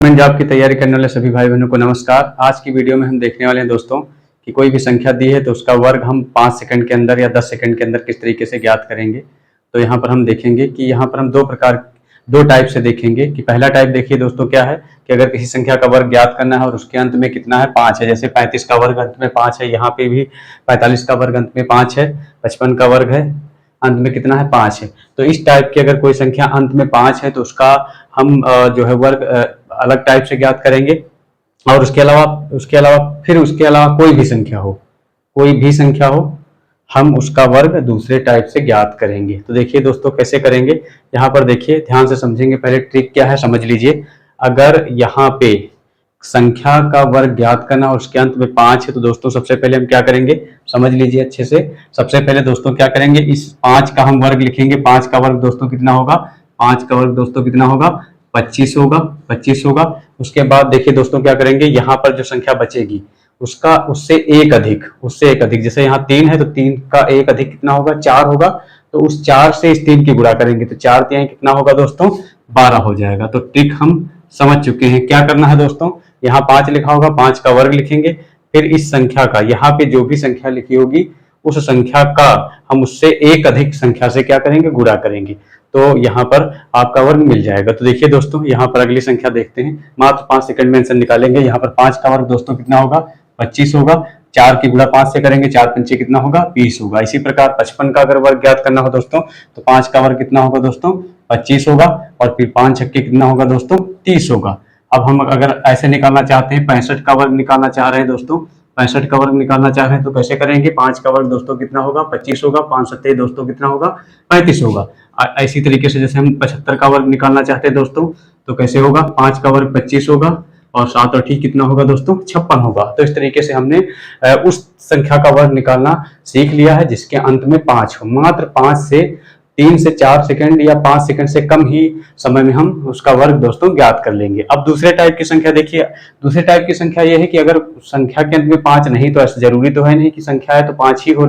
Government job की तैयारी करने वाले सभी भाई बहनों को नमस्कार। आज की वीडियो में हम देखने वाले हैं दोस्तों कि कोई भी संख्या दी है तो उसका वर्ग हम 5 सेकंड के अंदर या 10 सेकंड के अंदर किस तरीके से ज्ञात करेंगे। तो यहाँ पर हम देखेंगे कि यहाँ पर हम दो टाइप से देखेंगे कि पहला टाइप देखिए दोस्तों क्या है कि अगर किसी संख्या का वर्ग ज्ञात करना है और उसके अंत में कितना है 5 है, जैसे 35 का वर्ग अंत में 5 है, यहाँ पे भी 45 का वर्ग अंत में 5 है, 55 का वर्ग है अंत में कितना है 5 है। तो इस टाइप की अगर कोई संख्या अंत में 5 है तो उसका हम जो है वर्ग अलग टाइप से ज्ञात करेंगे। और उसके अलावा कोई भी संख्या हो हम उसका वर्ग दूसरे टाइप से ज्ञात करेंगे। तो देखिए दोस्तों कैसे करेंगे, यहाँ पर देखिए ध्यान से समझेंगे। पहले ट्रिक क्या है समझ लीजिए। अगर यहाँ पे संख्या का वर्ग ज्ञात करना और उसके अंत में 5 है तो दोस्तों सबसे पहले हम क्या करेंगे समझ लीजिए अच्छे से। सबसे पहले दोस्तों क्या करेंगे, इस 5 का हम वर्ग लिखेंगे। 5 का वर्ग दोस्तों कितना होगा, 5 का वर्ग दोस्तों कितना होगा 25 होगा। उसके बाद देखिए दोस्तों क्या करेंगे, यहाँ पर जो संख्या बचेगी उसका उससे एक अधिक, जैसे यहाँ 3 है तो 3 का एक अधिक कितना होगा 4 होगा। तो उस 4 से इस 3 की गुणा करेंगे तो 4 तिहाई कितना होगा दोस्तों 12 हो जाएगा। तो ट्रिक हम समझ चुके हैं। क्या करना है दोस्तों, यहाँ 5 लिखा होगा, 5 का वर्ग लिखेंगे, फिर इस संख्या का यहाँ पे जो भी संख्या लिखी होगी उस संख्या का हम उससे एक अधिक संख्या से क्या करेंगे गुणा करेंगे, तो यहाँ पर आपका वर्ग मिल जाएगा। तो देखिए दोस्तों यहाँ पर अगली संख्या देखते हैं। मात्र 5 सेकंड में आंसर निकालेंगे। यहाँ पर 5 का वर्ग दोस्तों कितना होगा 25 होगा। 4 की गुणा 5 से करेंगे, 4 पंचे कितना होगा 20 होगा। इसी प्रकार 55 का अगर वर्ग ज्ञात करना हो दोस्तों तो 5 का वर्ग कितना होगा दोस्तों 25 होगा, और फिर 5 छक्के कितना होगा दोस्तों 30 होगा। अब हम अगर ऐसे निकालना चाहते हैं, 65 का वर्ग निकालना चाह रहे हैं दोस्तों, 65 का वर्ग निकालना चाह रहे हैं तो कैसे करेंगे। 5 का वर्ग दोस्तों कितना होगा 25 होगा, 5 सत्ते दोस्तों कितना होगा 35 होगा। इसी तरीके से जैसे हम 75 का वर्ग निकालना चाहते हैं दोस्तों तो कैसे होगा, 5 का वर्ग 25 होगा और 7 और ठीक कितना होगा दोस्तों 56 होगा। तो इस तरीके से हमने उस संख्या का वर्ग निकालना सीख लिया है जिसके अंत में 5 हो। मात्र 3 से 4 सेकंड या 5 सेकंड से कम ही समय में हम उसका वर्ग दोस्तों ज्ञात कर लेंगे। अब दूसरे टाइप की संख्या देखिए। दूसरे टाइप की संख्या यह है कि अगर संख्या के अंत में 5 नहीं, तो ऐसा जरूरी तो है नहीं कि संख्या है तो 5 ही हो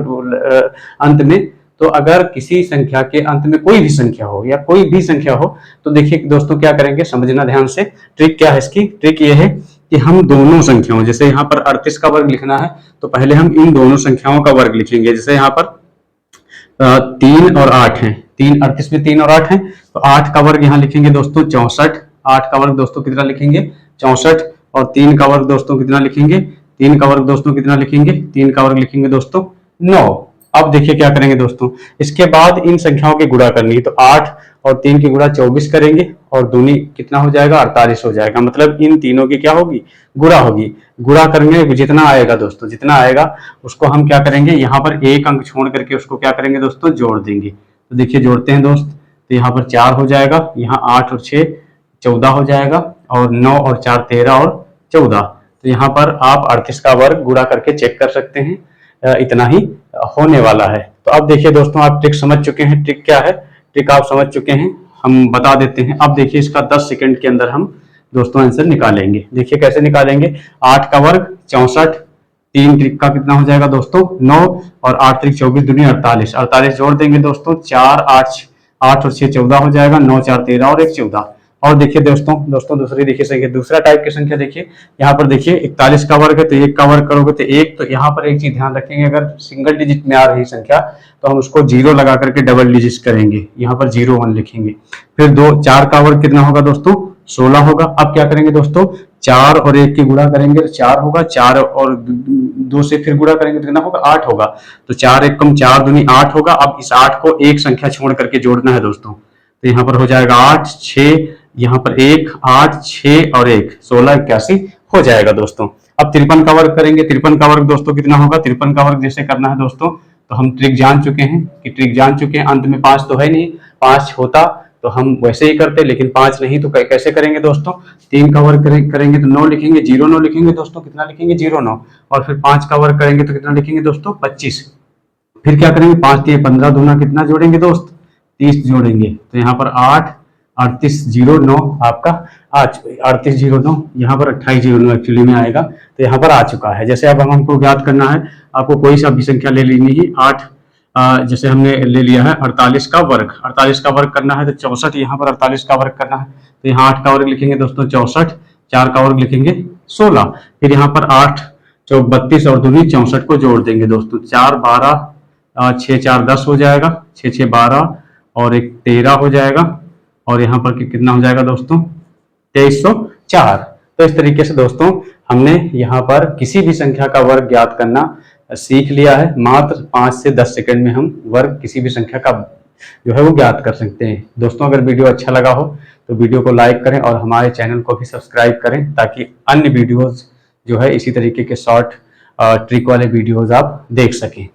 अंत में। तो अगर किसी संख्या के अंत में कोई भी संख्या हो या कोई भी संख्या हो तो देखिए दोस्तों क्या करेंगे, समझना ध्यान से। ट्रिक क्या है इसकी, ट्रिक ये है कि हम दोनों संख्याओं, जैसे यहाँ पर 38 का वर्ग लिखना है तो पहले हम इन दोनों संख्याओं का वर्ग लिखेंगे। जैसे यहाँ पर 3 और 8 है, 38 में 3 और 8 है तो 8 का वर्ग यहाँ लिखेंगे दोस्तों 64। 8 का वर्ग दोस्तों कितना लिखेंगे 64, और 3 का वर्ग दोस्तों कितना लिखेंगे, 3 का वर्ग दोस्तों कितना लिखेंगे, 3 का वर्ग लिखेंगे दोस्तों 9। अब देखिए क्या करेंगे दोस्तों, इसके बाद इन संख्याओं की गुणा करनी है तो 8 और 3 की गुणा 24 करेंगे और दूनी कितना हो जाएगा 48 हो जाएगा। मतलब इन तीनों की क्या होगी गुणा होगी। गुणा करेंगे जितना आएगा दोस्तों, जितना आएगा उसको हम क्या करेंगे, यहाँ पर एक अंक छोड़ करके उसको क्या करेंगे दोस्तों जोड़ देंगे। तो देखिए जोड़ते हैं दोस्त, तो यहाँ पर 4 हो जाएगा, यहाँ 8 और 6 14 हो जाएगा, और 9 और 4 13 और 14। तो यहाँ पर आप 38 का वर्ग गुणा करके चेक कर सकते हैं, इतना ही होने वाला है। तो अब देखिए दोस्तों आप ट्रिक समझ चुके हैं। ट्रिक क्या है, ट्रिक आप समझ चुके हैं, हम बता देते हैं। अब देखिए इसका 10 सेकंड के अंदर हम दोस्तों आंसर निकालेंगे। देखिए कैसे निकालेंगे, 8 का वर्ग 64, 3 ट्रिक का कितना हो जाएगा दोस्तों 9, और 8 त्रिक 24 दूनी 48, 48 जोड़ देंगे दोस्तों 4 8 और 6 14 हो जाएगा, 9 4 13 और 1 14। और देखिए दोस्तों दूसरी देखिए संख्या, दूसरा टाइप की संख्या देखिए। यहाँ पर देखिए 41 का वर्ग है तो 1 का वर्ग करोगे तो 1। तो यहाँ पर एक चीज ध्यान रखेंगे, अगर सिंगल डिजिट में आ रही संख्या तो हम उसको 0 लगा करके डबल डिजिट करेंगे, यहाँ पर 0 1 लिखेंगे। फिर 4 का वर्ग कितना होगा दोस्तों 16 होगा। अब क्या करेंगे दोस्तों, 4 और 1 की गुणा करेंगे तो 4 होगा, 4 और 2 से फिर गुणा करेंगे तो कितना होगा 8 होगा। तो 4 1 कम 4 दूनी 8 होगा। अब इस 8 को एक संख्या छोड़ करके जोड़ना है दोस्तों, तो यहाँ पर हो जाएगा 8 6, यहाँ पर 1 8 6 और 1 16 81 हो जाएगा दोस्तों। अब 53 का वर्ग करेंगे। 53 का वर्ग दोस्तों कितना होगा, 53 का वर्ग जैसे करना है दोस्तों तो हम ट्रिक जान चुके हैं अंत में 5 तो है नहीं, 5 होता तो हम वैसे ही करते, लेकिन 5 नहीं तो कैसे करेंगे दोस्तों, 3 का वर्ग करेंगे तो 9 लिखेंगे, 0 9 लिखेंगे दोस्तों, कितना लिखेंगे 0 9, और फिर 5 का वर्ग करेंगे तो कितना लिखेंगे दोस्तों 25। फिर क्या करेंगे 5 3 15 दूना कितना जोड़ेंगे दोस्त 30 जोड़ेंगे। तो यहाँ पर 8 38 0 9 आपका 38 0 9, यहाँ पर 28 0 9 एक्चुअली में आएगा। तो यहाँ पर आ चुका है। जैसे अब हमको ज्ञात करना है, आपको कोई सा भी संख्या ले लेनी है। 8 जैसे हमने ले लिया है 48 का वर्ग करना है तो 64, यहाँ पर 48 का वर्ग करना है तो यहाँ 8 का वर्ग लिखेंगे दोस्तों 64, 4 का वर्ग लिखेंगे 16। फिर यहाँ पर 8 चौक 32 और दूनी 64 को जोड़ देंगे दोस्तों। 4 12 6 4 10 हो जाएगा, 6 6 12 और एक 13 हो जाएगा, और यहाँ पर कितना हो जाएगा दोस्तों 2304। तो इस तरीके से दोस्तों हमने यहाँ पर किसी भी संख्या का वर्ग ज्ञात करना सीख लिया है। मात्र 5 से 10 सेकंड में हम वर्ग किसी भी संख्या का जो है वो ज्ञात कर सकते हैं। दोस्तों अगर वीडियो अच्छा लगा हो तो वीडियो को लाइक करें और हमारे चैनल को भी सब्सक्राइब करें, ताकि अन्य वीडियोज जो है इसी तरीके के शॉर्ट ट्रिक वाले वीडियोज आप देख सकें।